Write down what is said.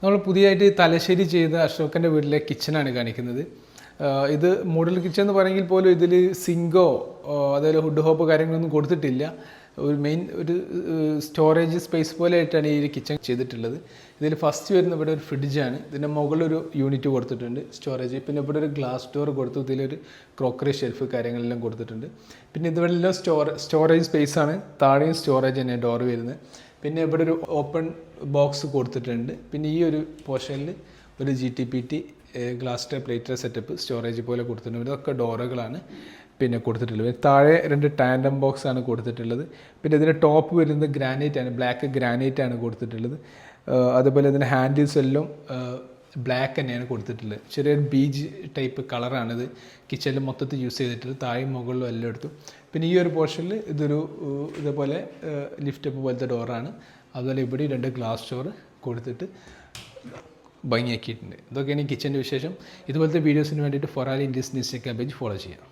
നമ്മൾ പുതിയതായിട്ട് തലശ്ശേരി ചെയ്ത അശോകൻ്റെ വീട്ടിലെ കിച്ചണാണ് കാണിക്കുന്നത്. ഇത് മോഡൽ കിച്ചൺ എന്ന് പറയുമെങ്കിൽ പോലും ഇതിൽ സിങ്കോ അതേപോലെ ഹുഡ് ഹോപ്പ് കാര്യങ്ങളൊന്നും കൊടുത്തിട്ടില്ല. ഒരു മെയിൻ ഒരു സ്റ്റോറേജ് സ്പേസ് പോലെ ആയിട്ടാണ് ഈ കിച്ചൺ ചെയ്തിട്ടുള്ളത്. ഇതിൽ ഫസ്റ്റ് വരുന്ന ഇവിടെ ഒരു ഫ്രിഡ്ജാണ്. ഇതിൻ്റെ മുകളിലൊരു യൂണിറ്റ് കൊടുത്തിട്ടുണ്ട് സ്റ്റോറേജ്. പിന്നെ ഇവിടെ ഒരു ഗ്ലാസ് ഡോർ കൊടുത്തു. ഇതിലൊരു ക്രോക്കറി ഷെൽഫ് കാര്യങ്ങളെല്ലാം കൊടുത്തിട്ടുണ്ട്. പിന്നെ ഇതുവരെല്ലാം സ്റ്റോറേജ് സ്പേസാണ്. താഴെയും സ്റ്റോറേജ് തന്നെ ഡോർ വരുന്നത്. പിന്നെ ഇവിടെ ഒരു ഓപ്പൺ ബോക്സ് കൊടുത്തിട്ടുണ്ട്. പിന്നെ ഈ ഒരു പോർഷനിൽ ഒരു GTPT glass plater setup storage പോലെ കൊടുത്തിട്ടുണ്ട്. ഇതൊക്കെ ഡോറുകളാണ് പിന്നെ കൊടുത്തിട്ടുള്ളത്. താഴെ 2 ടാൻഡം ബോക്സ് ആണ് കൊടുത്തിട്ടുള്ളത്. പിന്നെ ഇതിൻ്റെ ടോപ്പ് വരുന്നത് ഗ്രാനൈറ്റ് ആണ്, ബ്ലാക്ക് ഗ്രാനൈറ്റ് ആണ് കൊടുത്തിട്ടുള്ളത്. അതുപോലെ ഇതിൻ്റെ ഹാൻഡിൽസ് എല്ലാം ബ്ലാക്ക് തന്നെയാണ് കൊടുത്തിട്ടുള്ളത്. ചെറിയൊരു ബീജ് ടൈപ്പ് കളറാണിത് കിച്ചണിൽ മൊത്തത്തിൽ യൂസ് ചെയ്തിട്ടുള്ളത്. താഴെയും മുകളിലും എല്ലാം എടുത്തു. പിന്നെ ഈ ഒരു പോർഷനിൽ ഇതേപോലെ ലിഫ്റ്റപ്പ് പോലത്തെ ഡോറാണ്. അതുപോലെ ഇവിടെ 2 ഗ്ലാസ് ഡോർ കൊടുത്തിട്ട് ഭംഗിയാക്കിയിട്ടുണ്ട്. ഇതൊക്കെയാണ് ഈ കിച്ചൻ്റെ വിശേഷം. ഇതുപോലത്തെ വീഡിയോസിന് വേണ്ടിയിട്ട് for all India's Instagram page follow ചെയ്യാം.